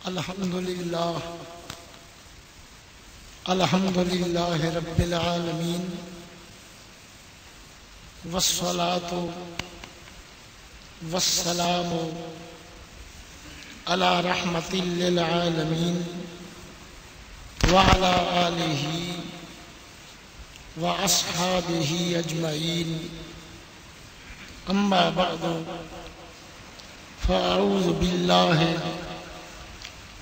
الحمد لله رب العالمين والصلاة والسلام على رحمة للعالمين وعلى آله وأصحابه أجمعين أما بعد فأعوذ بالله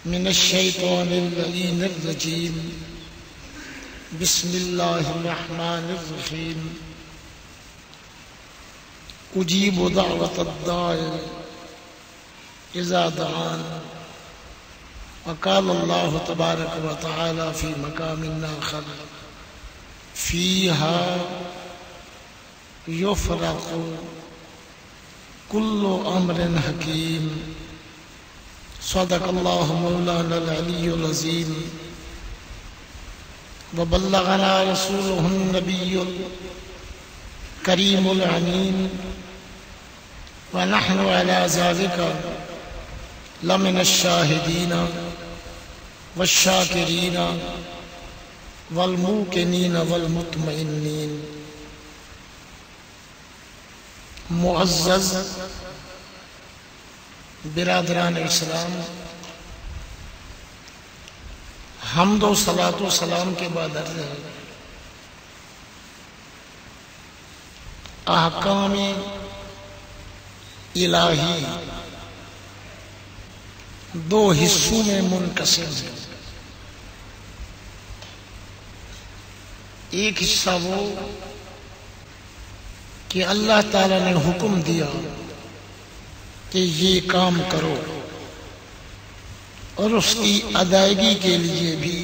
من الشيطان اللعين الرجيم بسم الله الرحمن الرحيم أجيب دعوة الداعي إذا دعان وقال الله تبارك وتعالى في مقام آخر فيها يفرق كل أمر حكيم صدق الله مولانا العلي العظيم وبلغنا رسوله النبي الكريم الأمين ونحن على ذلك لمن الشاهدين والشاكرين والموقنين والمطمئنين. معزز برادران اسلام، حمد و صلاۃ و سلام کے بعد عرض ہے احکام الہی دو حصوں میں منقسم ہے. ایک حصہ وہ کہ اللہ تعالی نے حکم دیا کہ یہ کام کرو اور اس کی ادائیگی کے لیے بھی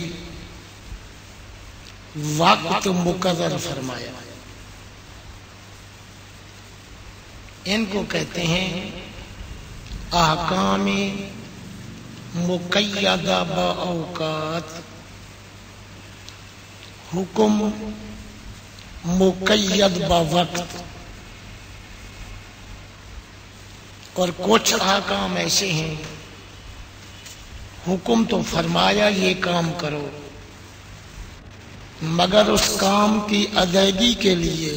وقت مقرر فرمایا. ان کو کہتے ہیں احکام مقیدہ باوقات، حکم مقید باوقت. اور کچھ احکام ایسے ہیں حکم تو فرمایا یہ کام کرو، مگر اس کام کی ادائیگی کے لیے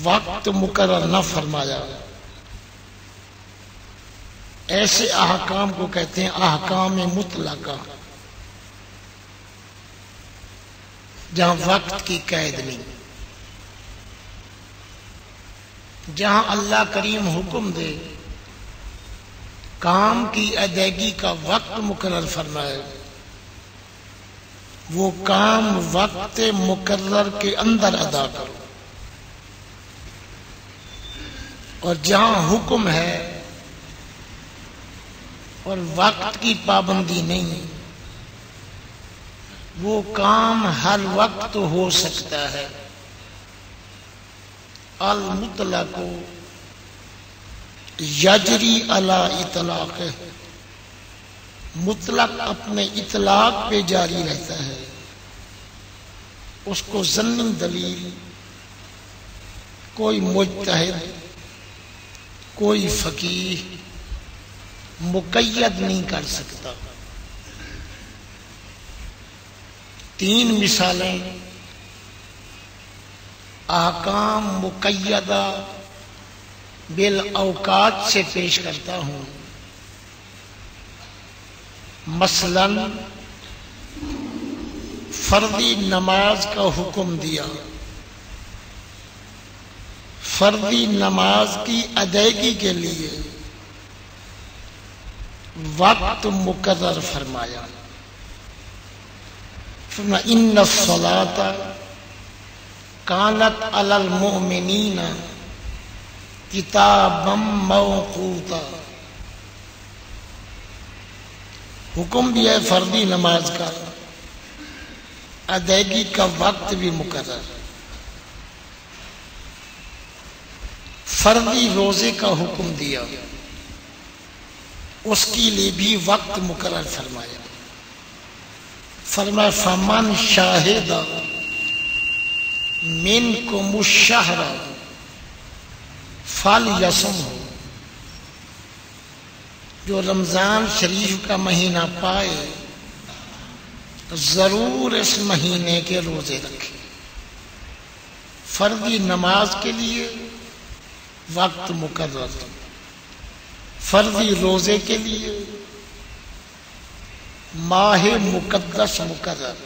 وقت مقرر نہ فرمایا. ایسے احکام کو کہتے ہیں احکام مطلقہ، جہاں وقت کی قید نہیں. جہاں اللہ کریم حکم دے کام کی ادائیگی کا وقت مقرر فرمائے، وہ کام وقت مقرر کے اندر ادا کرو. اور جہاں حکم ہے اور وقت کی پابندی نہیں، وہ کام ہر وقت ہو سکتا ہے. المطلق یجری علی اطلاق، مطلق اپنے اطلاق پہ جاری رہتا ہے. اس کو ظنی دلیل کوئی مجتہد، کوئی فقیہ مقید نہیں کر سکتا. تین مثالیں احکام مقیدہ بالاوقات سے پیش کرتا ہوں. مثلا فردی نماز کا حکم دیا، فردی نماز کی ادائیگی کے لیے وقت مقرر فرمایا. فَإِنَّ الصَّلَاةَ کانت علی المؤمنین کتابا موقوتا. حکم دیا ہے فردی نماز کا، ادائیگی کا وقت بھی مقرر. فردی روزے کا حکم دیا، اس کے لیے بھی وقت مقرر فرمایا. فرمایا فمن شاہد منکم الشہر فلیصمہ، جو رمضان شریف کا مہینہ پائے ضرور اس مہینے کے روزے رکھے. فرضی نماز کے لیے وقت مقرر، فرضی روزے کے لیے ماہ مقدس مقرر،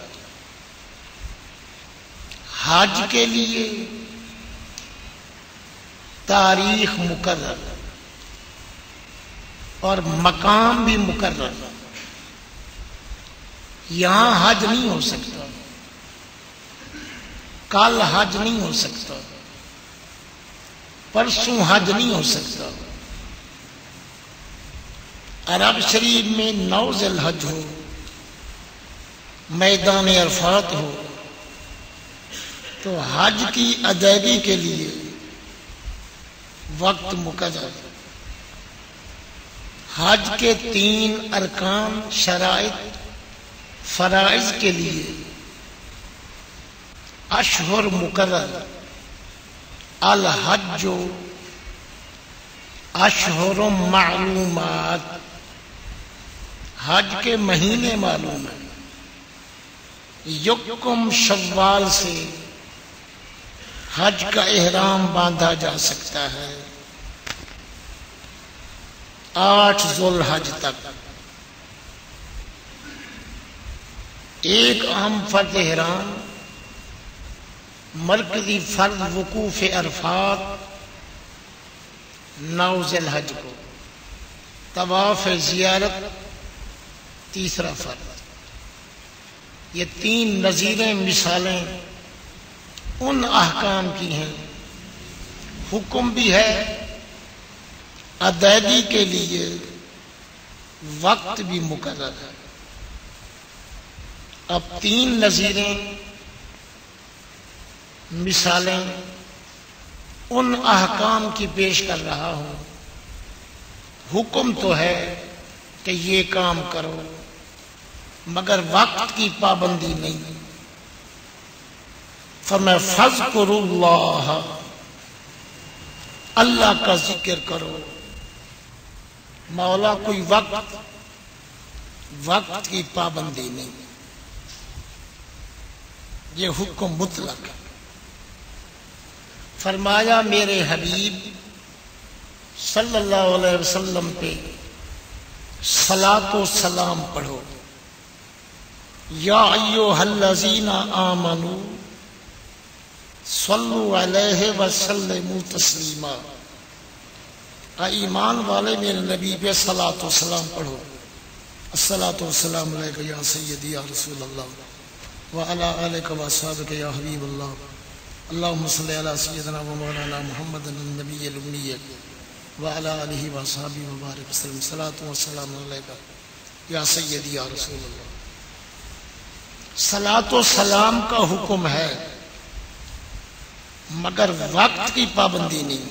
حج کے لیے تاریخ مقرر اور مقام بھی مقرر. یہاں حج نہیں ہو سکتا، کل حج نہیں ہو سکتا، پرسوں حج نہیں ہو سکتا. عرب شریف میں 9 ذی الحج ہو، میدان عرفات ہو، تو حج کی ادائیگی کے لیے وقت مقرر. حج کے 3 ارکان، شرائط، فرائض کے لیے اشہر مقرر. الحج اشہر معلومات، حج کے مہینے معلوم ہیں. یکم شوال سے حج کا احرام باندھا جا سکتا ہے 8 ذو الحج تک. ایک اہم فرض احرام، مرکزی فرض وقوف عرفات 9 ذی الحج کو، طواف زیارت تیسرا فرض. یہ 3 نظیریں مثالیں ان احکام کی ہیں. حکم بھی ہے، ادائیگی کے لیے وقت بھی مقرر ہے. اب 3 نظیریں مثالیں ان احکام کی پیش کر رہا ہوں. حکم تو ہے کہ یہ کام کرو، مگر وقت کی پابندی نہیں. فرمایا فاذکروا اللہ، اللہ کا ذکر کرو. مولا کوئی وقت کی پابندی نہیں، یہ حکم مطلق ہے. فرمایا میرے حبیب صلی اللہ علیہ وسلم پہ صلاۃ و سلام پڑھو. یا ایھا الذین آمنوا صلوا علیہ وسلموا تسلیما. ایمان والے میرے نبی پہ صلاۃ و سلام پڑھو. الصلاۃ والسلام علیک یا سیدی یا رسول اللہ وعلی آلک واصحابک یا حبیب اللہ. اللہم صلی علی سیدنا و مولانا محمد النبی الأمی وعلی آلہ واصحابہ وبارک وسلم. صلاۃ و سلام علیک یا سیدی یا رسول اللہ. صلاۃ و سلام کا حکم ہے مگر وقت کی پابندی نہیں.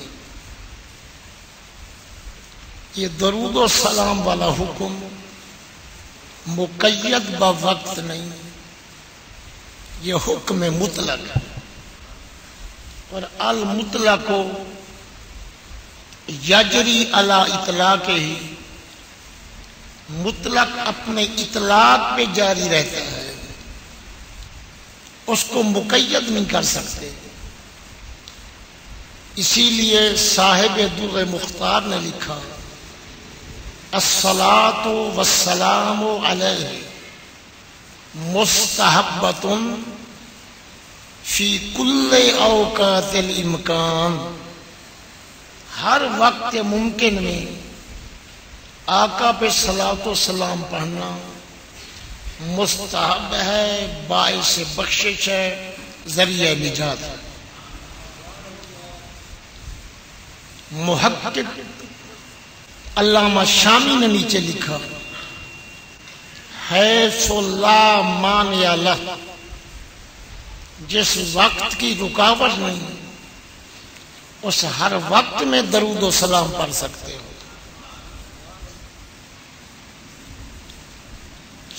یہ درود و سلام والا حکم مقید بوقت نہیں، یہ حکم مطلق ہے. اور المطلق یجری علی اطلاقہ ہی، مطلق اپنے اطلاق پہ جاری رہتا ہے، اس کو مقید نہیں کر سکتے. اسی لیے صاحب در مختار نے لکھا الصلاۃ والسلام علیہ مستحبۃ فی کل اوقات الامکان. ہر وقت ممکن میں آقا پہ صلاۃ و سلام پڑھنا مستحب ہے، باعث بخشش ہے، ذریعہ نجات ہے. محقق علامہ شامی نے نیچے لکھا حیث لا مانع لہ، جس وقت کی رکاوٹ نہیں اس ہر وقت میں درود و سلام پڑھ سکتے ہو.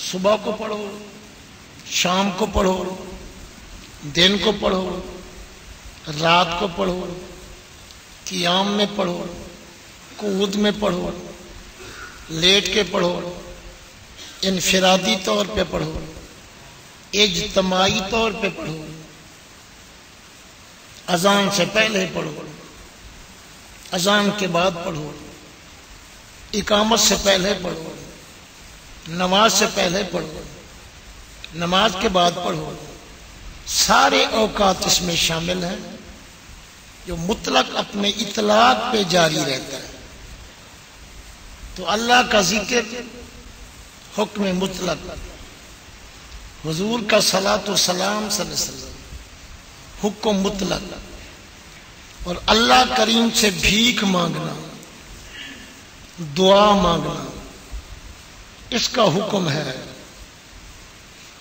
صبح کو پڑھو، شام کو پڑھو، دن کو پڑھو، رات کو پڑھو، قیام میں پڑھو، قعود میں پڑھو، لیٹ کے پڑھو، انفرادی طور پہ پڑھو، اجتماعی طور پہ پڑھو، اذان سے پہلے پڑھو، اذان کے بعد پڑھو، اقامت سے پہلے پڑھو، نماز سے پہلے پڑھو، نماز کے بعد پڑھو، سارے اوقات اس میں شامل ہیں جو مطلق اپنے اطلاق پہ جاری رہتا ہے۔ تو اللہ کا ذکر حکم مطلق، حضور کا صلاۃ و سلام صلی اللہ علیہ وسلم حکم مطلق، اور اللہ کریم سے بھیک مانگنا، دعا مانگنا، اس کا حکم ہے۔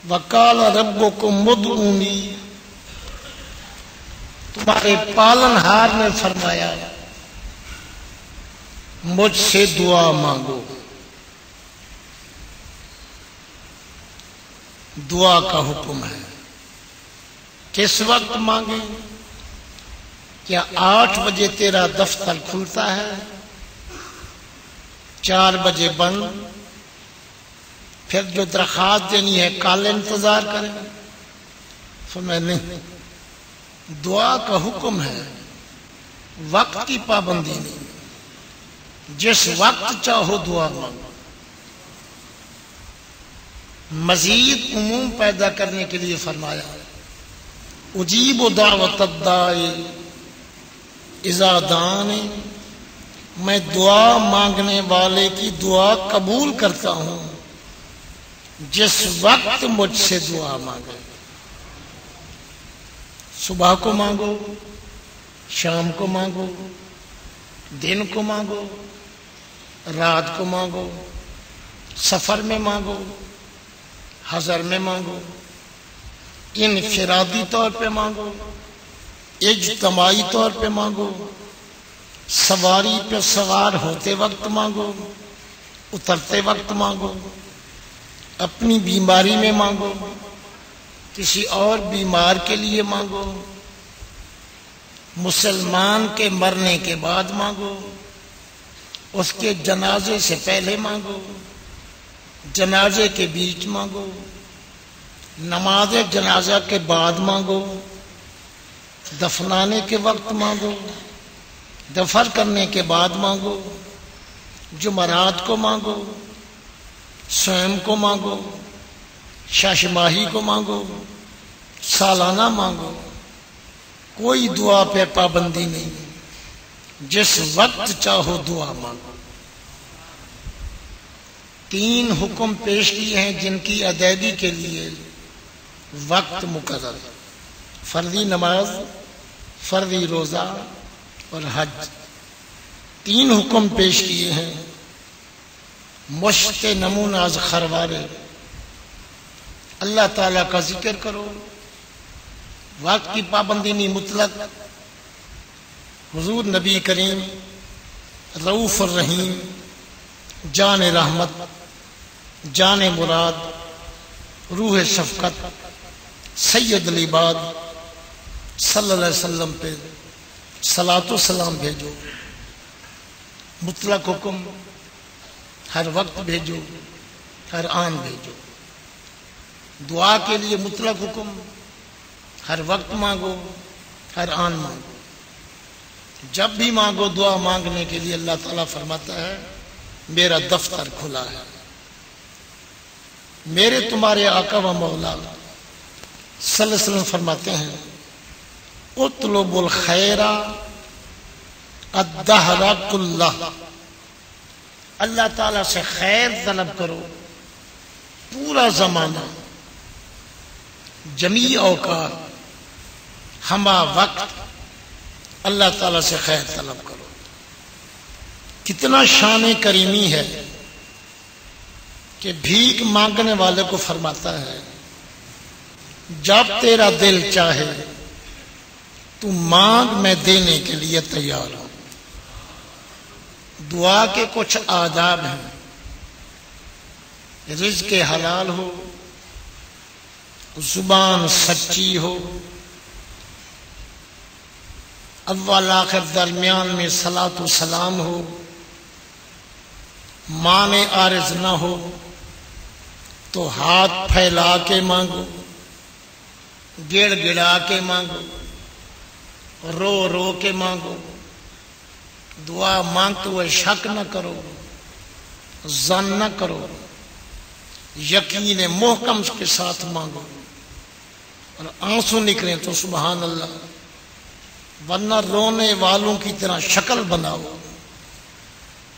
وَقَالَ رَبُّكُمْ ادْعُونِي، تمہارے پالن ہار نے فرمایا مجھ سے دعا مانگو۔ دعا کا حکم ہے۔ کس وقت مانگیں؟ کیا 8 بجے تیرا دفتر کھلتا ہے، 4 بجے بند، پھر جو درخواست دینی ہے کل انتظار کریں؟ فرمایا نہیں، دعا کا حکم ہے، وقت کی پابندی نہیں، جس وقت چاہو دعا مانگو۔ مزید عموم پیدا کرنے کے لیے فرمایا اجیب دعوت الداعی اذا دعانی، میں دعا مانگنے والے کی دعا قبول کرتا ہوں جس وقت مجھ سے دعا مانگے۔ صبح کو مانگو، شام کو مانگو، دن کو مانگو، رات کو مانگو، سفر میں مانگو، حضر میں مانگو، انفرادی طور پہ مانگو، اجتماعی طور پہ مانگو، سواری پہ سوار ہوتے وقت مانگو، اترتے وقت مانگو، اپنی بیماری میں مانگو، کسی اور بیمار کے لیے مانگو، مسلمان کے مرنے کے بعد مانگو، اس کے جنازے سے پہلے مانگو، جنازے کے بیچ مانگو، نماز جنازہ کے بعد مانگو، دفنانے کے وقت مانگو، دفن کرنے کے بعد مانگو، جمعرات کو مانگو، سوم کو مانگو، شش ماہی کو مانگو، سالانہ مانگو، کوئی دعا پہ پابندی نہیں، جس وقت چاہو دعا مانگو۔ 3 حکم پیش کیے ہیں جن کی ادائیگی کے لیے وقت مقرر، فرضی نماز، فرضی روزہ اور حج۔ 3 حکم پیش کیے ہیں۔ مشت نمون از خروارے، اللہ تعالیٰ کا ذکر کرو، وقت کی پابندی نہیں، مطلق۔ حضور نبی کریم رؤوف الرحیم، جان رحمت، جان مراد، روح شفقت، سید العباد صلی اللہ علیہ وسلم پہ صلاۃ و سلام بھیجو، مطلق حکم، ہر وقت بھیجو، ہر آن بھیجو۔ دعا کے لیے مطلق حکم، ہر وقت مانگو، ہر آن مانگو۔ جب بھی مانگو دعا مانگنے کے لیے اللہ تعالیٰ فرماتا ہے میرا دفتر کھلا ہے۔ میرے تمہارے آقا و مولا صلی اللہ علیہ وسلم فرماتے ہیں اطلب الخیر الدہر کلہ، اللہ تعالیٰ سے خیر طلب کرو پورا زمانہ، جمیع اوقات، ہما وقت اللہ تعالیٰ سے خیر طلب کرو۔ کتنا شان کریمی ہے کہ بھیک مانگنے والے کو فرماتا ہے جب تیرا دل چاہے تو مانگ، میں دینے کے لیے تیار ہوں۔ دعا کے کچھ آداب ہیں، رزق حلال ہو، زبان سچی ہو، اول آخر درمیان میں صلاۃ و سلام ہو، مانے عارض نہ ہو تو ہاتھ پھیلا کے مانگو، گڑ گڑا کے مانگو، رو رو کے مانگو، دعا مانگتے ہوئے شک نہ کرو، ظن نہ کرو، یقین محکم کے ساتھ مانگو، اور آنسو نکلیں تو سبحان اللہ، ورنہ رونے والوں کی طرح شکل بناؤ،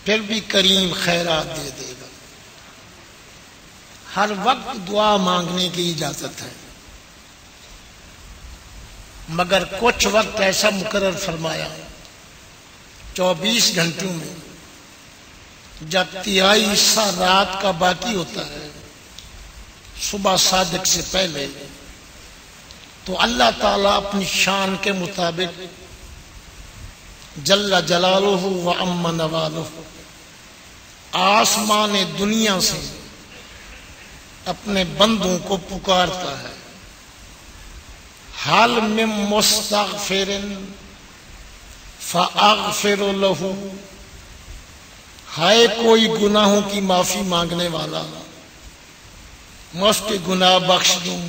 پھر بھی کریم خیرات دے دے گا۔ ہر وقت دعا مانگنے کی اجازت ہے، مگر کچھ وقت ایسا مقرر فرمایا 24 گھنٹوں میں جب تہائی حصہ رات کا باقی ہوتا ہے صبح صادق سے پہلے، تو اللہ تعالیٰ اپنی شان کے مطابق جل جلالہ و عم نوالہ آسمان دنیا سے اپنے بندوں کو پکارتا ہے، حال من مستغفر فاغفر لہ، ہے کوئی گناہوں کی معافی مانگنے والا میں اس کے گناہ بخش دوں،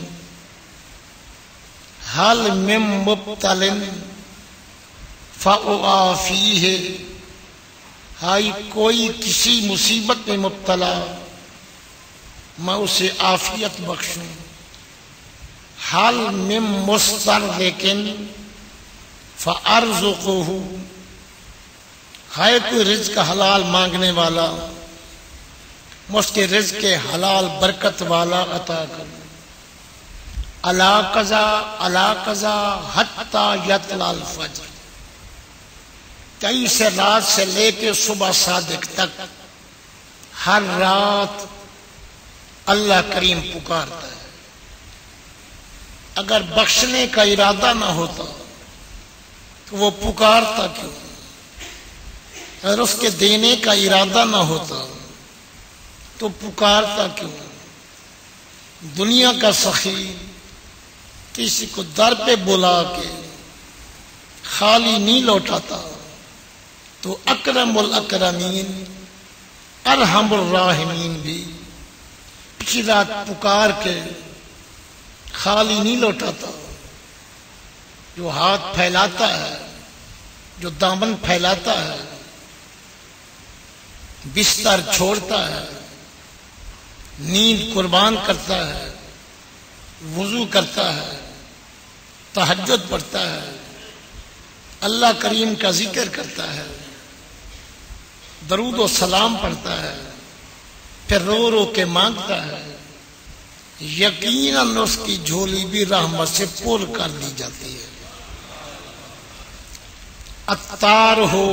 حال من مبتل فاعافیہ، ہے کوئی کسی مصیبت میں مبتلا میں اسے عافیت بخشوں، حال من مسترزق فارزقہ، ہے کوئی رزق حلال مانگنے والا میں اس کے رزق کے حلال برکت والا عطا کروں، الا قضا حتی یطلع الفجر، 23 رات سے لے کے صبح صادق تک ہر رات اللہ کریم پکارتا ہے۔ اگر بخشنے کا ارادہ نہ ہوتا تو وہ پکارتا کیوں؟ اگر اس کے دینے کا ارادہ نہ ہوتا تو پکارتا کیوں؟ دنیا کا سخی کسی کو در پہ بلا کے خالی نہیں لوٹاتا، تو اکرم الاکرمین ارحم الراحمین بھی پچھلی رات پکار کے خالی نہیں لوٹاتا۔ جو ہاتھ پھیلاتا ہے، جو دامن پھیلاتا ہے، بستر چھوڑتا ہے، نیند قربان کرتا ہے، وضو کرتا ہے، تہجد پڑھتا ہے، اللہ کریم کا ذکر کرتا ہے، درود و سلام پڑھتا ہے، پھر رو رو کے مانگتا ہے، یقیناً اس کی جھولی بھی رحمت سے پر کر دی جاتی ہے۔ عطار ہو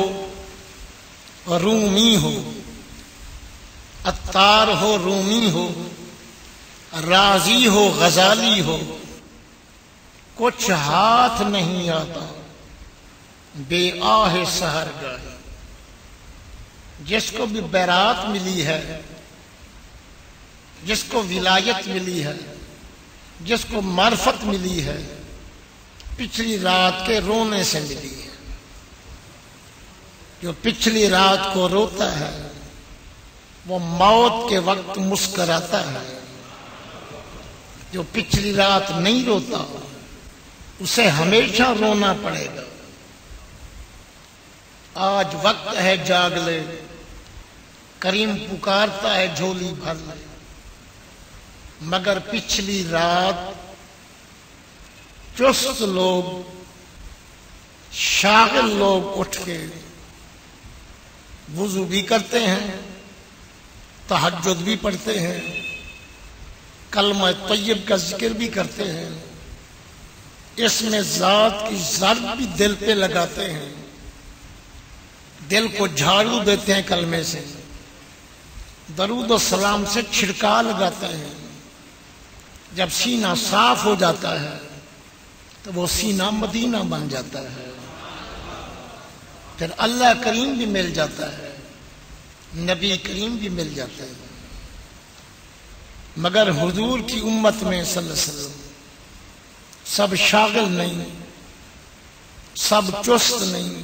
رومی ہو، عطار ہو رومی ہو، رازی ہو غزالی ہو، کچھ ہاتھ نہیں آتا بے آہ سحر گاہی۔ جس کو بھی بیرات ملی ہے، جس کو ولایت ملی ہے، جس کو معرفت ملی ہے، پچھلی رات کے رونے سے ملی ہے۔ جو پچھلی رات کو روتا ہے وہ موت کے وقت مسکراتا ہے، جو پچھلی رات نہیں روتا اسے ہمیشہ رونا پڑے گا۔ آج وقت ہے جاگ لے، کریم پکارتا ہے جھولی بھر لے، مگر پچھلی رات چست لوگ، شاغل لوگ اٹھ کے وضو بھی کرتے ہیں، تہجد بھی پڑھتے ہیں، کلمہ طیب کا ذکر بھی کرتے ہیں، اس میں ذات کی ضرب بھی دل پہ لگاتے ہیں، دل کو جھاڑو دیتے ہیں کلمے سے، درود و سلام سے چھڑکا لگاتے ہیں۔ جب سینہ صاف ہو جاتا ہے تو وہ سینہ مدینہ بن جاتا ہے، پھر اللہ کریم بھی مل جاتا ہے، نبی کریم بھی مل جاتا ہے۔ مگر حضور کی امت میں صلی اللہ علیہ وسلم سب شاغل نہیں، سب چست نہیں،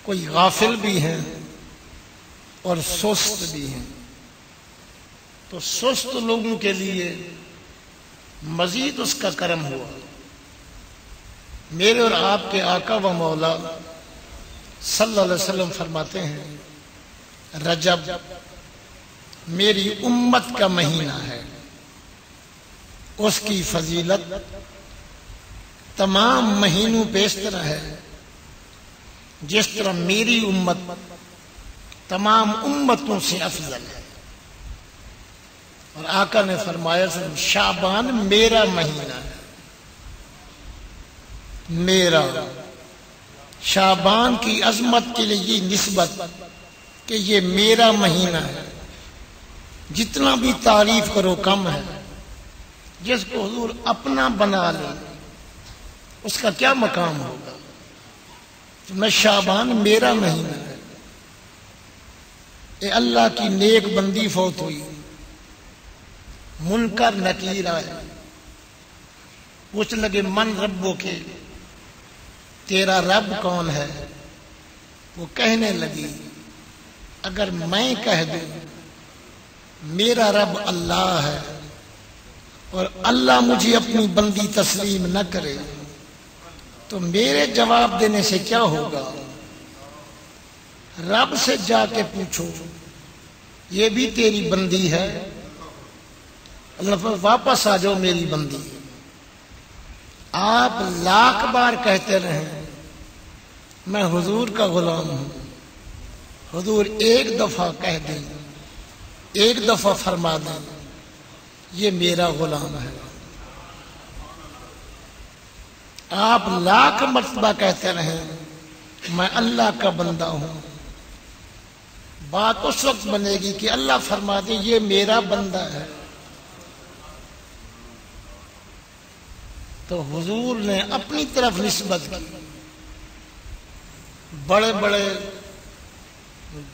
کوئی غافل بھی ہیں، اور سست بھی ہیں. تو سست لوگوں کے لیے مزید اس کا کرم ہوا. میرے اور آپ کے آقا و مولا صلی اللہ علیہ وسلم فرماتے ہیں رجب میری امت کا مہینہ ہے. اس کی فضیلت تمام مہینوں پہ اس طرح ہے جس طرح میری امت تمام امتوں سے افضل ہے. اور آقا نے فرمایا شعبان میرا مہینہ ہے. میرا شعبان کی عظمت کے لیے یہ نسبت کہ یہ میرا مہینہ ہے. جتنا بھی تعریف کرو کم ہے. جس کو حضور اپنا بنا لے اس کا کیا مقام ہوگا. تو میں شعبان میرا مہینہ ہے. اے اللہ کی نیک بندی فوت ہوئی. منکر نکیر آئے پوچھ لگے من ربو کے تیرا رب کون ہے. وہ کہنے لگی اگر میں کہہ دوں میرا رب اللہ ہے اور اللہ مجھے اپنی بندی تسلیم نہ کرے تو میرے جواب دینے سے کیا ہوگا. رب سے جا کے پوچھو یہ بھی تیری بندی ہے. اللہ واپس آ جاؤ میری بندی. آپ لاکھ بار کہتے رہیں میں حضور کا غلام ہوں. حضور ایک دفعہ کہہ دیں ایک دفعہ فرما دیں یہ میرا غلام ہے. آپ لاکھ مرتبہ کہتے رہیں میں اللہ کا بندہ ہوں. بات اس وقت بنے گی کہ اللہ فرما دے یہ میرا بندہ ہے. تو حضور نے اپنی طرف نسبت کی. بڑے بڑے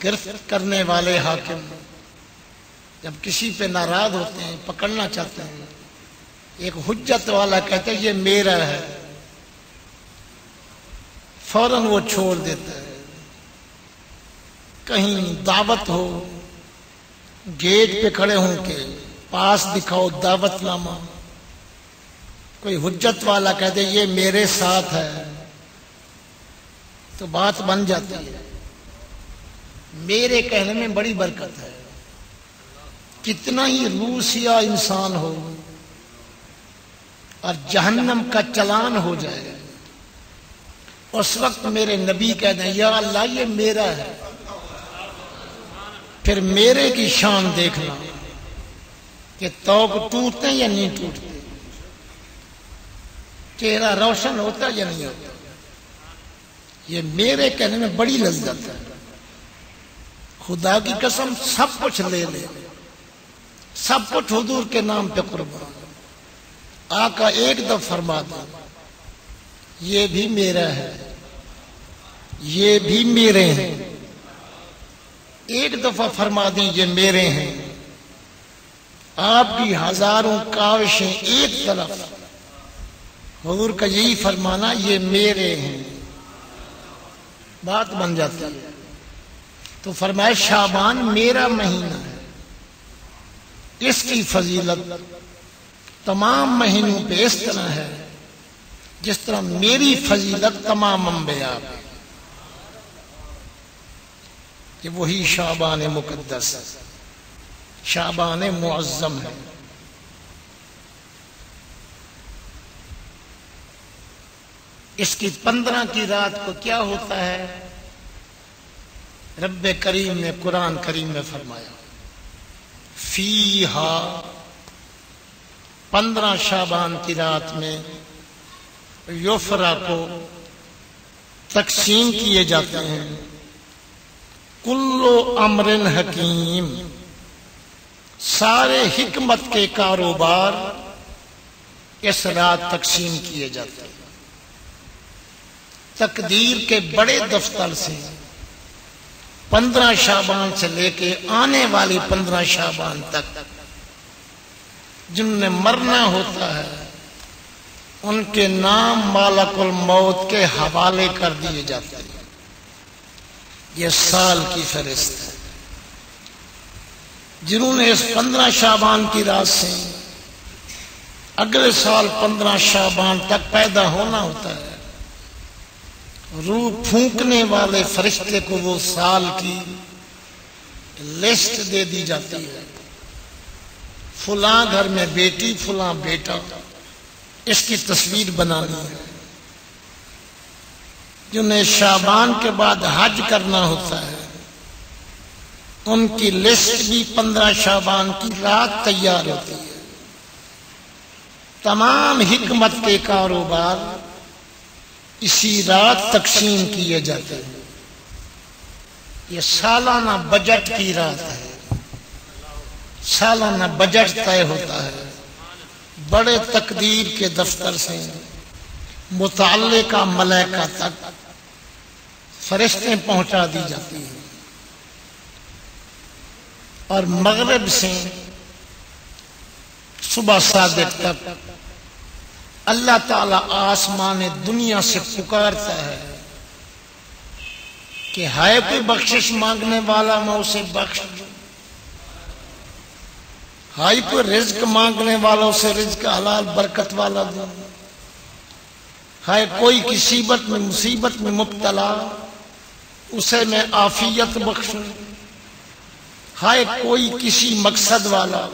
گرفت کرنے والے حاکم جب کسی پہ ناراض ہوتے ہیں پکڑنا چاہتے ہیں ایک حجت والا کہتے ہیں یہ میرا ہے فوراً وہ چھوڑ دیتا ہے. کہیں دعوت ہو گیٹ پہ کھڑے ہوں کے پاس دکھاؤ دعوت نامہ. کوئی حجت والا کہتے یہ میرے ساتھ ہے تو بات بن جاتی ہے. میرے کہنے میں بڑی برکت ہے. کتنا ہی روسیا انسان ہو اور جہنم کا چلان ہو جائے اس وقت میرے نبی کہتے ہیں یا اللہ یہ میرا ہے. پھر میرے کی شان دیکھنا کہ توق ٹوٹتے یا نہیں ٹوٹتے. چہرہ روشن ہوتا یا نہیں ہوتا. یہ میرے کہنے میں بڑی لذت ہے. خدا کی قسم سب کچھ لے لے سب کچھ حضور کے نام پہ قربان. آقا ایک دفعہ فرما دیں یہ بھی میرا ہے یہ بھی میرے ہیں. ایک دفعہ فرما دیں یہ میرے ہیں. آپ کی ہزاروں کاوشیں ایک طرف حضور کا یہی فرمانا یہ میرے ہیں بات بن جاتی ہے. تو فرمایا شعبان میرا مہینہ ہے. اس کی فضیلت تمام مہینوں پہ اس طرح ہے جس طرح میری فضیلت تمام انبیاء پہ کہ وہی شعبان مقدس ہے شعبان معظم ہے. اس کی 15 کی رات کو کیا ہوتا ہے. رب کریم نے قرآن کریم میں فرمایا فیہا 15 شعبان کی رات میں یفرا کو تقسیم کیے جاتے ہیں کلو امر حکیم. سارے حکمت کے کاروبار اس رات تقسیم کیے جاتے ہیں. تقدیر کے بڑے دفتر سے 15 شعبان سے لے کے آنے والی 15 شعبان تک جنہوں نے مرنا ہوتا ہے ان کے نام مالک الموت کے حوالے کر دیے جاتے ہیں. یہ سال کی فہرست ہے. جنہوں نے اس 15 شعبان کی رات سے اگلے سال 15 شعبان تک پیدا ہونا ہوتا ہے، روح پھونکنے والے فرشتے کو وہ سال کی لسٹ دے دی جاتی ہے، فلاں گھر میں بیٹی فلاں بیٹا، اس کی تصویر بنانی ہے۔ جنہیں شعبان کے بعد حج کرنا ہوتا ہے ان کی لسٹ بھی 15 شعبان کی رات تیار ہوتی ہے۔ تمام حکمت کے کاروبار اسی رات تقسیم کیے جاتے ہیں۔ یہ سالانہ بجٹ کی رات ہے، سالانہ بجٹ طے ہوتا ہے، بڑے تقدیر کے دفتر سے متعلقہ ملائکہ تک فرشتیں پہنچا دی جاتی ہیں، اور مغرب سے صبح صادق تک اللہ تعالی آسمان دنیا سے پکارتا ہے کہ ہے کوئی بخشش مانگنے والا، میں اسے بخش دوں، ہے کوئی رزق مانگنے والا، اسے رزق حلال برکت والا دوں، ہے کوئی کسی مصیبت میں مبتلا، اسے میں عافیت بخشوں، ہے کوئی کسی مقصد والا،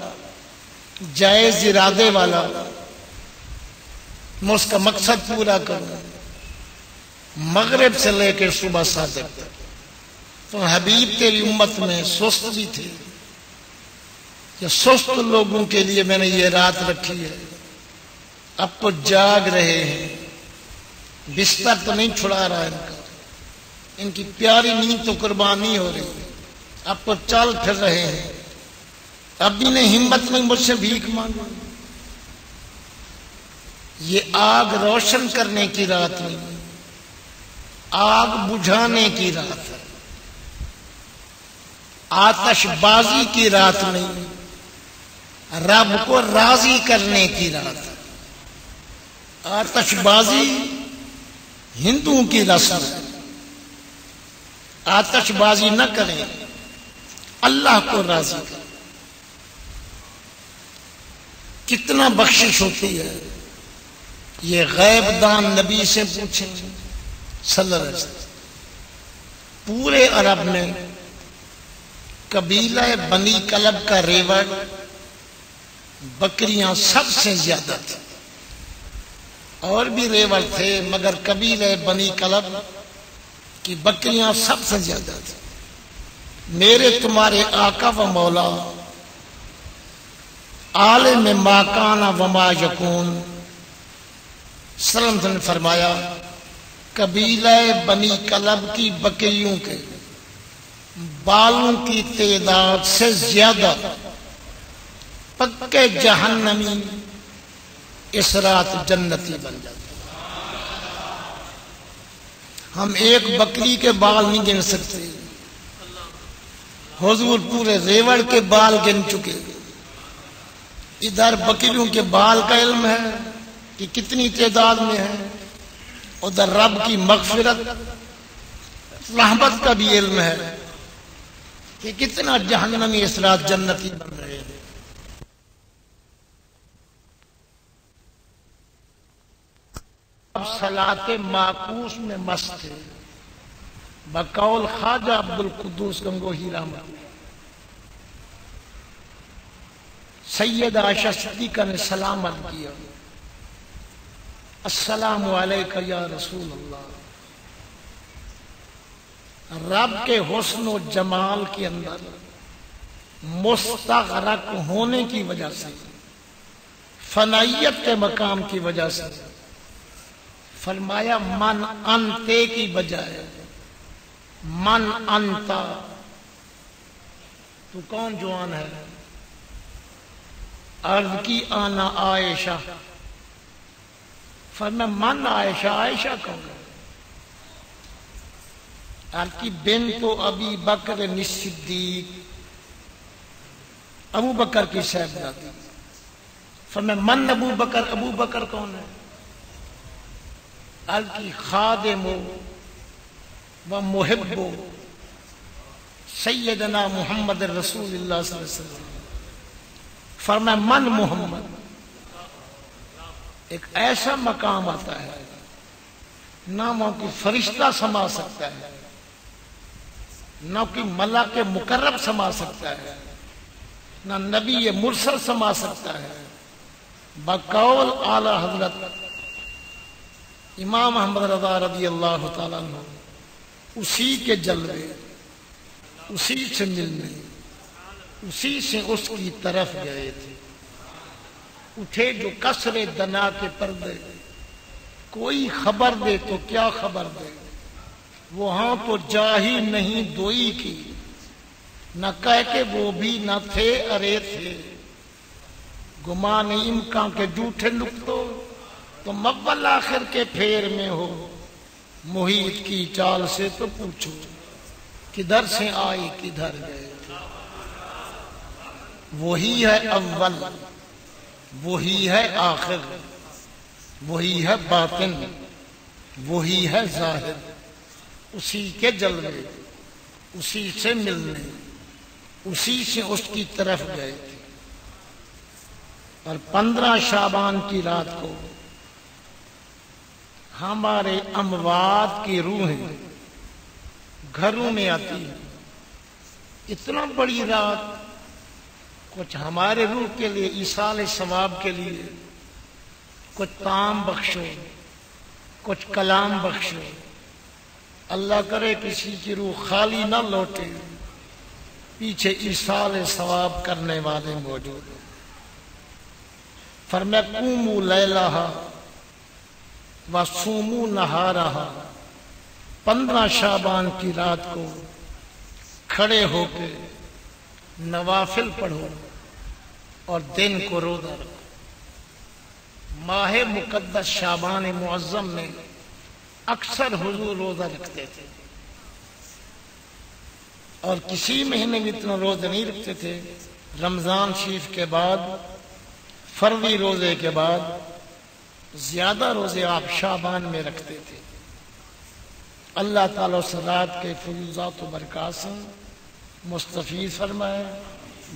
جائز ارادے والا، میں اس کا مقصد پورا کروں۔ مغرب سے لے کے صبح صادق تک تو حبیب تیری امت میں سست بھی تھے، یہ سست لوگوں کے لیے میں نے یہ رات رکھی ہے۔ اب تو جاگ رہے ہیں، بستر تو نہیں چھڑا رہا ان کا، ان کی پیاری نیند تو قربان نہیں ہو رہی، اب تو چل پھر رہے ہیں، اب بھی نہیں ہمت نہیں مجھ سے بھیک مانگو۔ یہ آگ روشن کرنے کی رات نہیں، آگ بجھانے کی رات ہے، آتش بازی کی رات نہیں، رب کو راضی کرنے کی رات ہے۔ آتش بازی ہندوؤں کی رسم ہے، آتش بازی نہ کریں، اللہ کو راضی کریں۔ کتنا بخشش ہوتی ہے یہ غیب دان نبی سے پوچھیں صلی اللہ علیہ وسلم۔ پورے عرب میں قبیلہ بنی کلب کا ریوڑ بکریاں سب سے زیادہ تھی، اور بھی ریوڑ تھے مگر قبیلہ بنی کلب کی بکریاں سب سے زیادہ تھی۔ میرے تمہارے آقا و مولا عالم ما کان و ما یکون صلی اللہ علیہ وسلم نے فرمایا قبیلہ بنی کلب کی بکریوں کے بالوں کی تعداد سے زیادہ پکے جہنمی اس رات جنتی بن جاتے۔ ہم ایک بکری کے بال نہیں گن سکتے، حضور پورے ریوڑ کے بال گن چکے۔ ادھر بکریوں کے بال کا علم ہے کہ کتنی تعداد میں ہے، ادھر رب کی مغفرت رحمت کا بھی علم ہے کہ کتنا جہنمی اس رات جنتی بن رہے ہیں۔ اب صلاۃ معکوس میں مست ہے بقول خواجہ عبد القدوس گنگوہی رحمۃ اللہ۔ سید عائشہ صدیقہ نے سلام عرض کیا، السلام علیکہ یا رسول اللہ۔ رب کے حسن و جمال کے اندر مستغرق ہونے کی وجہ سے، فنائیت کے مقام کی وجہ سے فرمایا من انتے کی بجائے من انتا، تو کون جوان ہے؟ عرض کی آنا عائشہ، فرمایا من عائشہ، عائشہ کون ہے؟ عرض کی بنت ابی بکر صدیق، ابو بکر کی صاحبزادی۔ فرمایا من ابو بکر، ابو بکر کون ہے؟ عرض کی خادم و محب سیدنا محمد رسول اللہ صلی اللہ علیہ وسلم فرمایا من محمد، ایک ایسا مقام آتا ہے نہ وہاں کوئی فرشتہ سما سکتا ہے، نہ کوئی ملک مقرب سما سکتا ہے، نہ نبی مرسل سما سکتا ہے، بقول اعلی حضرت امام احمد رضا رضی اللہ تعالیٰ عنہ، اسی کے جلوے، اسی سے ملنے، اسی سے اس کی طرف گئے تھے۔ اٹھے جو کسر دنا کے پردے، کوئی خبر دے تو کیا خبر دے، وہاں تو جا ہی نہیں دوئی کی، نہ کہہ کے وہ بھی نہ تھے ارے تھے، گمان امکان کے جھوٹے نکتو تو مول آخر کے پھیر میں ہو، محیط کی چال سے تو پوچھو کدھر سے آئی کدھر گئے تھے۔ وہی ہے اول، وہی ہے آخر، وہی ہے باطن، وہی ہے ظاہر، اسی کے جلوے، اسی سے ملنے، اسی سے اس کی طرف گئے تھے۔ اور 15 شعبان کی رات کو ہمارے اموات کی روحیں گھروں میں آتی ہیں۔ اتنا بڑی رات، کچھ ہمارے روح کے لیے ایصال ثواب کے لیے کچھ طعام بخشو، کچھ کلام بخشو، اللہ کرے کسی کی روح خالی نہ لوٹے، پیچھے ایصال ثواب کرنے والے موجود ہیں۔ فرمایا قوموا لیلہا وصوموا نہارہا، 15 شعبان کی رات کو کھڑے ہو کے نوافل پڑھو اور دن کو روزہ رکھو۔ ماہ مقدس شعبان معظم میں اکثر حضور روزہ رکھتے تھے، اور کسی مہینے میں اتنا روزہ نہیں رکھتے تھے۔ رمضان شریف کے بعد، فروی روزے کے بعد زیادہ روزے آپ شعبان میں رکھتے تھے۔ اللہ تعالیٰ اس رات کے فیوزات و برکات سے مستفید فرمائے۔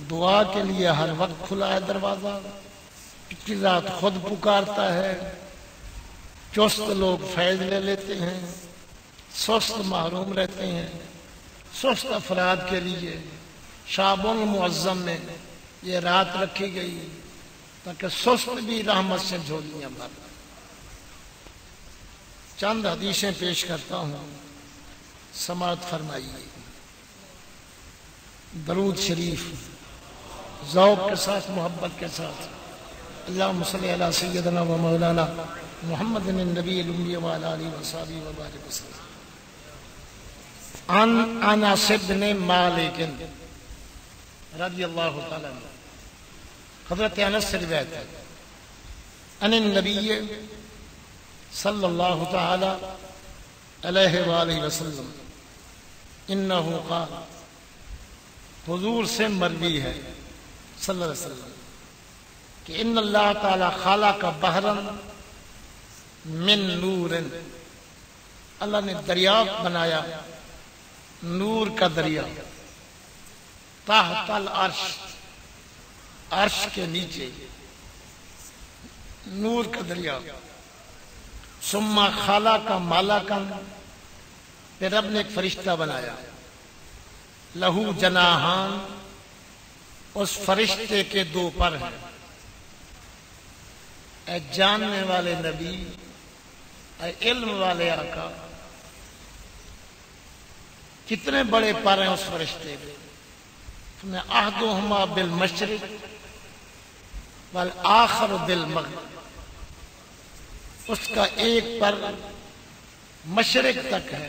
دعا کے لیے ہر وقت کھلا ہے دروازہ، پچھلی رات خود پکارتا ہے، چست لوگ فیض لے لیتے ہیں، سست محروم رہتے ہیں۔ سست افراد کے لیے شعبان المعظم میں یہ رات رکھی گئی تاکہ سست بھی رحمت سے جھولیاں بھر۔ چند حدیثیں پیش کرتا ہوں، سماعت فرمائیے۔ درود شریف ذوق کے ساتھ، محبت کے ساتھ، اللہم صلی علی سیدنا و مولانا محمد النبی الامی وعلی آلہ وصحبہ وبارک وسلم۔ عن انس بن مالک رضی اللہ تعالیٰ عنہ، حضرت انس سے روایت ہے، ان النبی صلی اللہ تعالی علیہ وآلہ وسلم انہو قال، حضور سے مروی ہے صلی اللہ علیہ وسلم کہ ان اللہ تعالی خلق بحرا من نور، اللہ نے دریا بنایا، نور کا دریا، تحت العرش، عرش کے نیچے نور کا دریا۔ ثم خلق ملکا، پھر رب نے ایک فرشتہ بنایا، لہو جناحان، اس فرشتے کے 2 پر ہیں۔ اے جاننے والے نبی، اے علم والے آقا، کتنے بڑے پر ہیں اس فرشتے کے؟ احدہما بالمشرق والآخر بالمغرب، اس کا ایک پر مشرق تک ہے،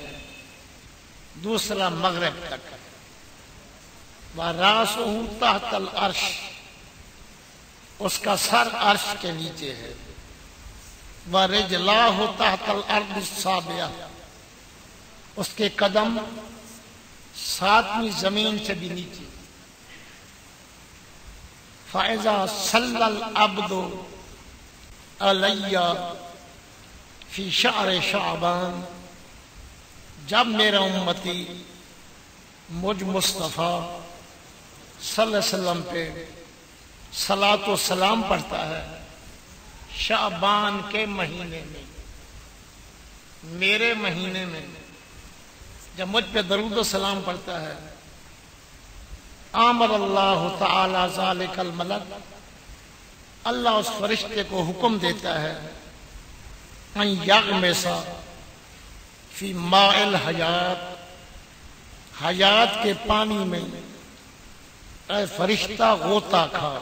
دوسرا مغرب تک ہے۔ وَرَأْسُهُ تحت العرش، اس کا سر عرش کے نیچے ہے۔ وَرِجْلَاهُ تحت الارض السابعہ، اس کے قدم 7ویں زمین سے بھی نیچے۔ فَإِذَا صَلَّى الْعَبْدُ عَلَيَّ فی شعر شعبان، جب میرا امتی مجھ مصطفیٰ صلی اللہ علیہ وسلم پہ صلاۃ و سلام پڑھتا ہے شعبان کے مہینے میں، میرے مہینے میں جب مجھ پہ درود و سلام پڑھتا ہے، آمر اللہ تعالی ذالک الملک، اللہ اس فرشتے کو حکم دیتا ہے ان یغمس فی ماء الحیات، حیات کے پانی میں اے فرشتہ غوطہ کھا۔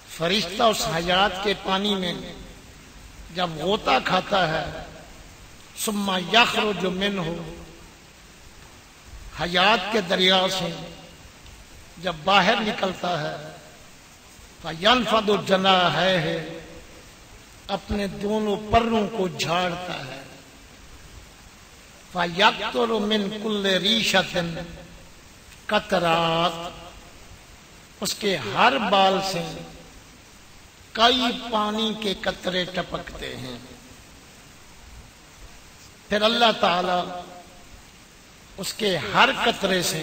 فرشتہ اس حیات کے پانی میں جب غوطہ کھاتا ہے، ثم یخرج منہ، حیات کے دریا سے جب باہر نکلتا ہے، فینفض جناحیہ، اپنے دونوں پروں کو جھاڑتا ہے، فیقطر من کل ریشۃ قطرات، اس کے ہر بال سے کئی پانی کے قطرے ٹپکتے ہیں۔ پھر اللہ تعالی اس کے ہر قطرے سے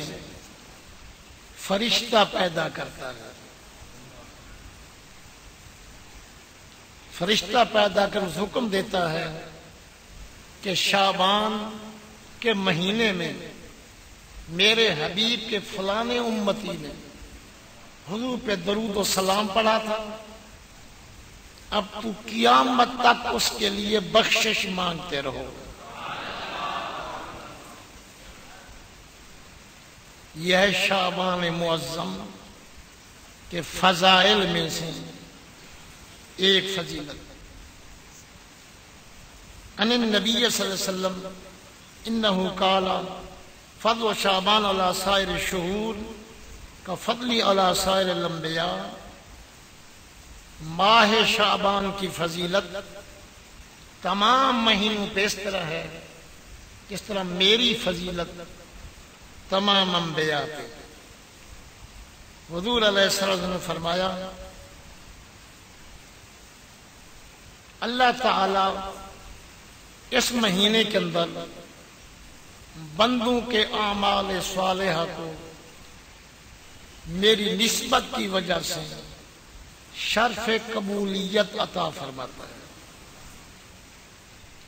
فرشتہ پیدا کرتا ہے، فرشتہ پیدا کر اس حکم دیتا ہے کہ شعبان کے مہینے میں میرے حبیب کے فلانے امتی نے حضور پہ درود و سلام پڑھا تھا، اب تو قیامت تک اس کے لیے بخشش مانگتے رہو۔ یہ ہے شعبان معظم کے فضائل میں سے ایک فضیلت۔ ان النبی صلی اللہ علیہ وسلم انہ قال فضل شعبان علی سائر الشہور کفضلی علی سائر الانبیاء، ماہ شعبان کی فضیلت تمام مہینوں پہ اس طرح ہے جس طرح میری فضیلت تمام انبیاء پہ۔ حضور علیہ السلام نے فرمایا اللہ تعالی اس مہینے کے اندر بندوں کے اعمال صالحہ کو میری نسبت کی وجہ سے شرف قبولیت عطا فرماتا ہے۔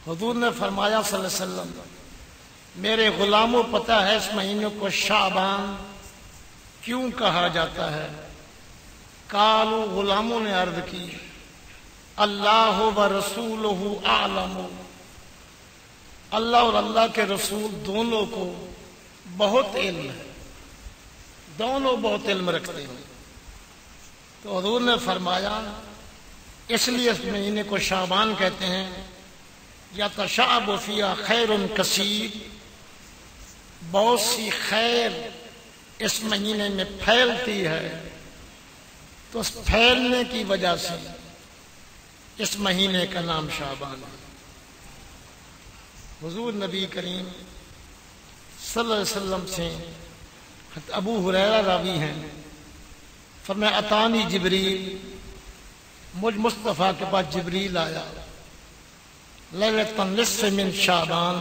حضور نے فرمایا صلی اللہ علیہ وسلم میرے غلاموں پتہ ہے اس مہینے کو شعبان کیوں کہا جاتا ہے؟ قالوا، غلاموں نے عرض کی اللہ و رسولہ اعلم، اللہ اور اللہ کے رسول دونوں کو بہت علم ہے، دونوں بہت علم رکھتے ہیں۔ تو حضور نے فرمایا اس لیے اس مہینے کو شعبان کہتے ہیں، یتشعب فیہا خیر کثیر، بہت سی خیر اس مہینے میں پھیلتی ہے، تو اس پھیلنے کی وجہ سے اس مہینے کا نام شعبان ہے۔ حضور نبی کریم صلی اللہ علیہ وسلم سے ابو ہریرہ راوی ہیں، فرمایا اتانی جبریل، مجھ مصطفیٰ کے پاس جبریل آیا لیلۃ النصف من شعبان،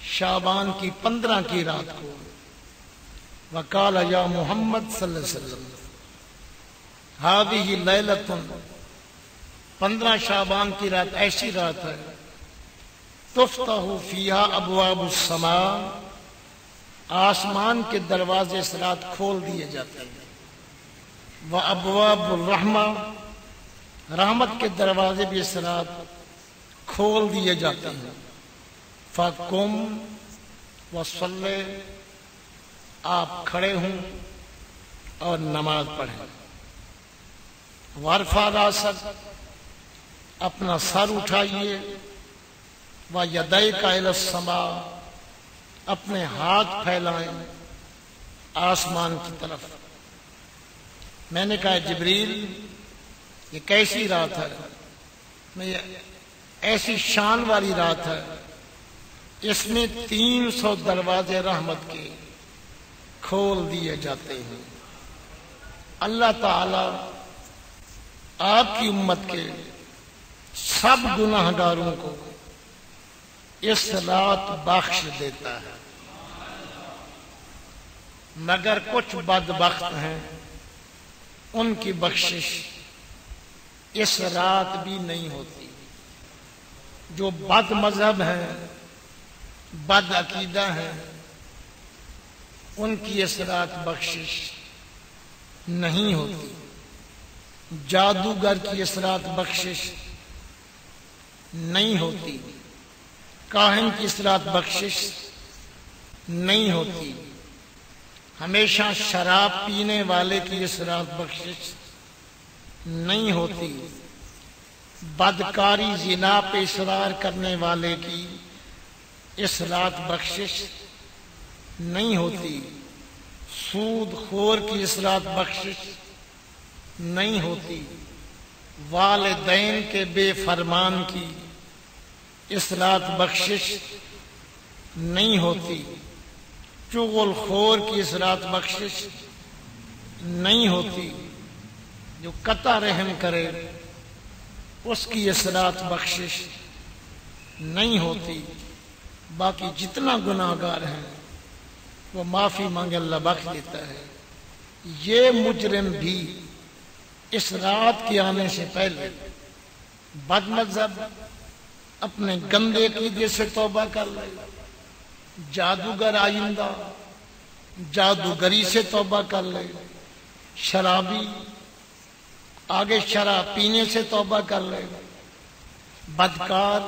شعبان کی 15 کی رات کو، وقال یا محمد صلی اللہ علیہ وسلم ہذہ لیلۃ، 15 شعبان کی رات ایسی رات ہے تفتح فیہا ابواب السماء، آسمان کے دروازے اس رات کھول دیے جاتے ہیں، وابواب الرحمہ، رحمت کے دروازے بھی اس رات کھول دیے جاتے ہیں، فقم وصلی، آپ کھڑے ہوں اور نماز پڑھیں، وارفع راسک، اپنا سر اٹھائیے، وَيَدَيْكَ إِلَى السَّمَاءِ، اپنے ہاتھ پھیلائیں آسمان کی طرف۔ میں نے کہا جبریل یہ کیسی رات ہے؟ میں ایسی شان والی رات ہے اس میں 300 دروازے رحمت کے کھول دیے جاتے ہیں۔ اللہ تعالی آپ کی امت کے سب گناہ گاروں کو اس رات بخش دیتا ہے، مگر کچھ بدبخت ہیں ان کی بخشش اس رات بھی نہیں ہوتی۔ جو بد مذہب ہیں، بد عقیدہ ہیں، ان کی اس رات بخشش نہیں ہوتی۔ جادوگر کی اس رات بخشش نہیں ہوتی، کاہن کی اس رات بخشش نہیں ہوتی، ہمیشہ شراب پینے والے کی اس رات بخشش نہیں ہوتی، بدکاری زنا پہ اصرار کرنے والے کی اس رات بخشش نہیں ہوتی، سود خور کی اس رات بخشش نہیں ہوتی، والدین کے بے فرمان کی اس رات بخشش نہیں ہوتی، چغل خور کی اس رات بخشش نہیں ہوتی، جو قطع رحم کرے اس کی اس رات بخشش نہیں ہوتی۔ باقی جتنا گناہگار ہیں وہ معافی مانگے اللہ بخش دیتا ہے۔ یہ مجرم بھی اس رات کے آنے سے پہلے بد مذہب اپنے گندے عقیدے سے توبہ کر لے، جادوگر آئندہ جادوگری سے توبہ کر لے، شرابی آگے شراب پینے سے توبہ کر لے، بدکار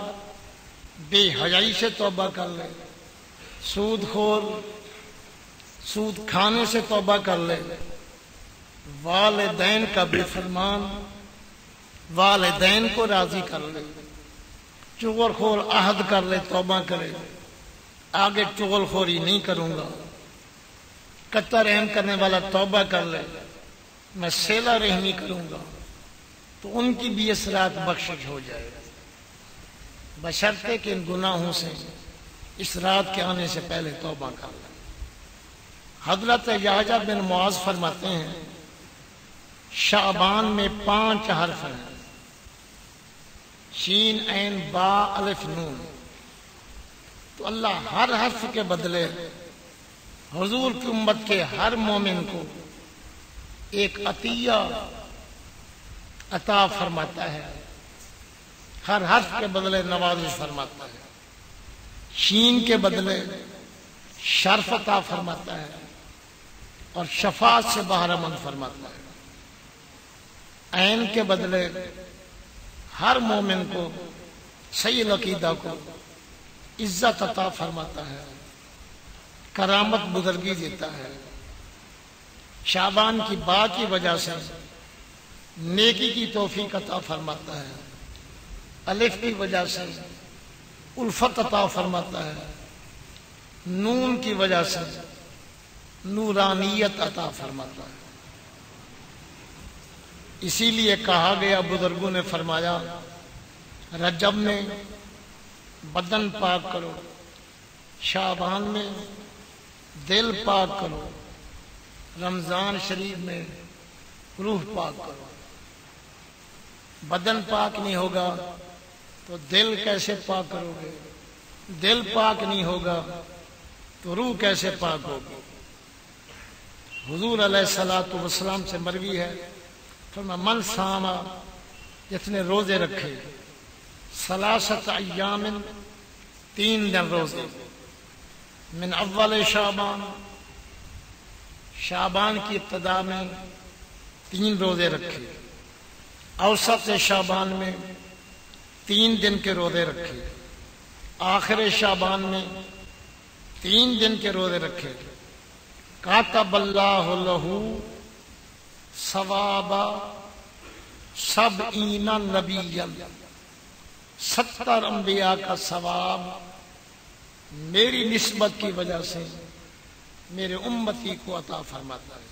بے حیائی سے توبہ کر لے، سود خور سود کھانے سے توبہ کر لے، والدین کا بے فرمان والدین کو راضی کر لے، چغل خور عہد کر لے توبہ کرے، آگے چغل خوری نہیں کروں گا، قطع رحم کرنے والا توبہ کر لے، میں صلہ رحمی کروں گا، تو ان کی بھی اس رات بخشش ہو جائے گا، بشرطے کہ ان گناہوں سے اس رات کے آنے سے پہلے توبہ کر لیں۔ حضرت یحییٰ بن معاذ فرماتے ہیں شعبان میں 5 حرف ہیں، شین عین با الف نون، تو اللہ ہر حرف کے بدلے حضور کی امت کے ہر مومن کو ایک عطیہ عطا فرماتا ہے، ہر حرف کے بدلے نوازش فرماتا ہے، شین کے بدلے شرف عطا فرماتا ہے اور شفاعت سے بہرمند فرماتا ہے، عین کے بدلے ہر مومن کو صحیح عقیدہ کو عزت عطا فرماتا ہے، کرامت بزرگی دیتا ہے، شعبان کی با کی وجہ سے نیکی کی توفیق عطا فرماتا ہے، الف کی وجہ سے الفت عطا فرماتا ہے، نون کی وجہ سے نورانیت عطا فرماتا ہے۔ اسی لیے کہا گیا، بزرگوں نے فرمایا رجب میں بدن پاک کرو، شعبان میں دل پاک کرو، رمضان شریف میں روح پاک کرو۔ بدن پاک نہیں ہوگا تو دل کیسے پاک کرو گے؟ دل پاک نہیں ہوگا تو روح کیسے پاک ہوگی؟ حضور علیہ الصلوۃ والسلام سے مروی ہے، فرمایا من صاما، جس نے روزے رکھے، ثلاثۃ ایام 3 دن روزے، من اول شعبان، شعبان کی ابتدا میں 3 روزے رکھے، اوسط شعبان میں 3 دن کے روزے رکھے، آخر شعبان میں 3 دن کے روزے رکھے، کاتب اللہ لہ ثواب 70 نبیا، 70 انبیاء کا ثواب میری نسبت کی وجہ سے میرے امتی کو عطا فرماتا ہے۔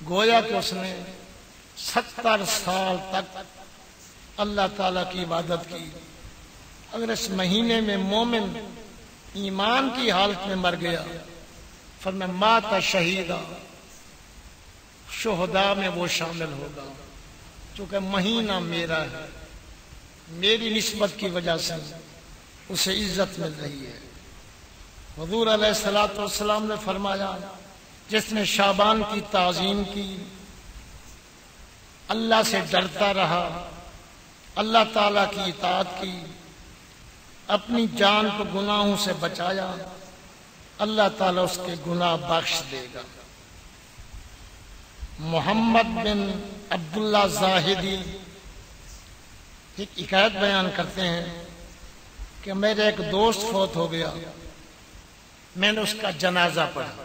گویا کہ اس نے 70 سال تک اللہ تعالیٰ کی عبادت کی۔ اگر اس مہینے میں مومن ایمان کی حالت میں مر گیا، فرمایا مات شہیدا، شہداء میں وہ شامل ہوگا، چونکہ مہینہ میرا ہے، میری نسبت کی وجہ سے اسے عزت مل رہی ہے۔ حضور علیہ الصلوۃ والسلام نے فرمایا جس نے شعبان کی تعظیم کی، اللہ سے ڈرتا رہا، اللہ تعالیٰ کی اطاعت کی، اپنی جان کو گناہوں سے بچایا، اللہ تعالیٰ اس کے گناہ بخش دے گا۔ محمد بن عبداللہ زاہدی ایک حکایت بیان کرتے ہیں کہ میرے ایک دوست فوت ہو گیا، میں نے اس کا جنازہ پڑھا،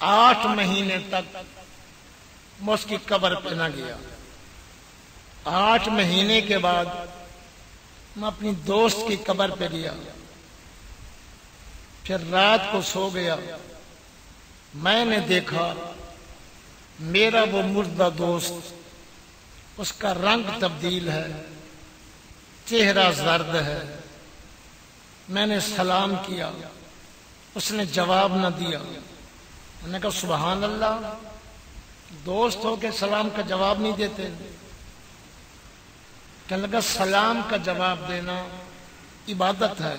8 مہینے تک میں اس کی قبر پہ نہ گیا۔ 8 مہینے کے بعد میں اپنی دوست کی قبر پہ گیا، پھر رات کو سو گیا، میں نے دیکھا میرا وہ مردہ دوست، اس کا رنگ تبدیل ہے، چہرہ زرد ہے۔ میں نے سلام کیا، اس نے جواب نہ دیا۔ میں نے کہا سبحان اللہ، دوست ہو کے سلام کا جواب نہیں دیتے؟ کہنے لگا سلام کا جواب دینا عبادت ہے،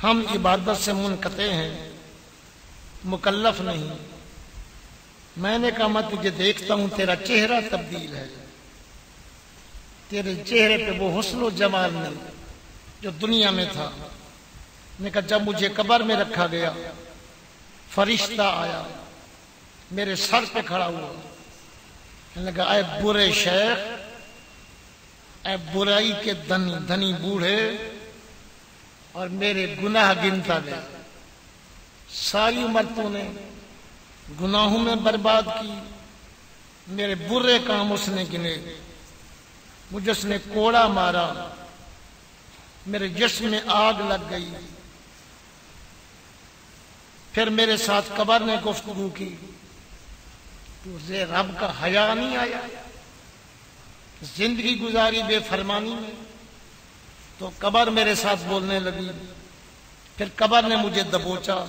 ہم عبادت سے منقطع ہیں، مکلف نہیں۔ میں نے کہا میں تجھے دیکھتا ہوں تیرا چہرہ تبدیل ہے، تیرے چہرے پہ وہ حسن و جمال نہیں جو دنیا میں تھا۔ میں نے کہا جب مجھے قبر میں رکھا گیا، فرشتہ آیا میرے سر پہ کھڑا ہوا، کہنے لگا اے برے شیخ، اے برائی کے دھنی بوڑھے، اور میرے گناہ گنتا گیا، ساری عمر تو نے گناہوں میں برباد کی، میرے برے کام اس نے گنے، مجھے اس نے کوڑا مارا، میرے جسم میں آگ لگ گئی۔ پھر میرے ساتھ قبر نے گفتگو کی، تجھے رب کا حیا نہیں آیا؟ زندگی گزاری بے فرمانی میں۔ تو قبر میرے ساتھ بولنے لگی، پھر قبر نے مجھے دبوچا،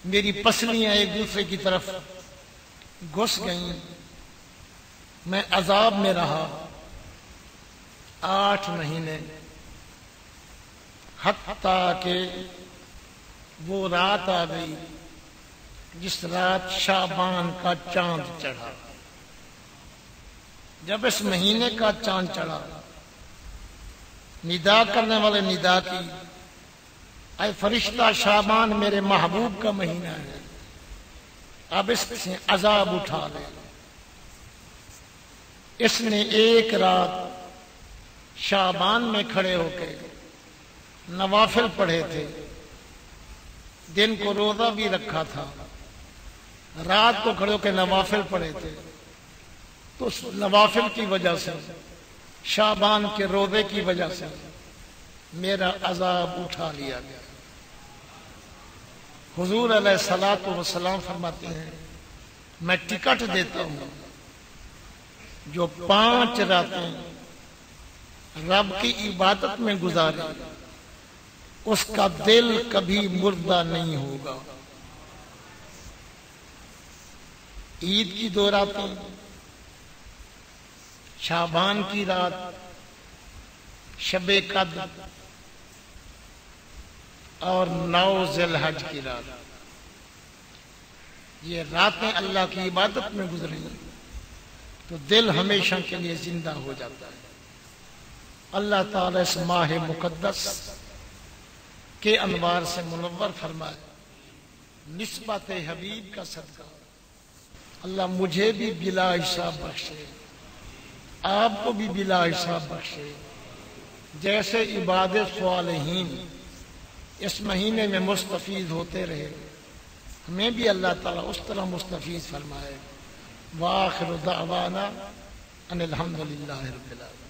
میری پسلیاں ایک دوسرے کی طرف گھس گئیں، میں عذاب میں رہا 8 مہینے، حتیٰ کہ وہ رات آ گئی جس رات شعبان کا چاند چڑھا۔ جب اس مہینے کا چاند چڑھا، ندا کرنے والے ندا کی، اے فرشتہ شعبان میرے محبوب کا مہینہ ہے، اب اس سے عذاب اٹھا لے۔ اس نے ایک رات شعبان میں کھڑے ہو کے نوافل پڑھے تھے، دن کو روزہ بھی رکھا تھا، رات کو کھڑے ہو کے نوافل پڑھے تھے، تو اس نوافل کی وجہ سے، شعبان کے روزے کی وجہ سے میرا عذاب اٹھا لیا گیا۔ حضور علیہ الصلوۃ والسلام فرماتے ہیں میں ٹکٹ دیتا ہوں جو 5 راتیں رب کی عبادت میں گزارے اس کا دل کبھی مردہ نہیں ہوگا۔ عید کی 2 راتیں، شعبان کی رات، شب قدر اور 9 ذی الحج کی رات، یہ راتیں اللہ کی عبادت میں گزریں تو دل ہمیشہ کے لیے زندہ ہو جاتا ہے۔ اللہ تعالیٰ اس ماہ مقدس کے انوار سے منور فرمائے، نسبت حبیب کا صدقہ اللہ مجھے بھی بلا حساب بخشے، آپ کو بھی بلا حساب بخشے۔ جیسے عباد صالحین اس مہینے میں مستفید ہوتے رہے، ہمیں بھی اللہ تعالیٰ اس طرح مستفید فرمائے۔ وآخر دعوانا ان الحمد للہ رب العالمین۔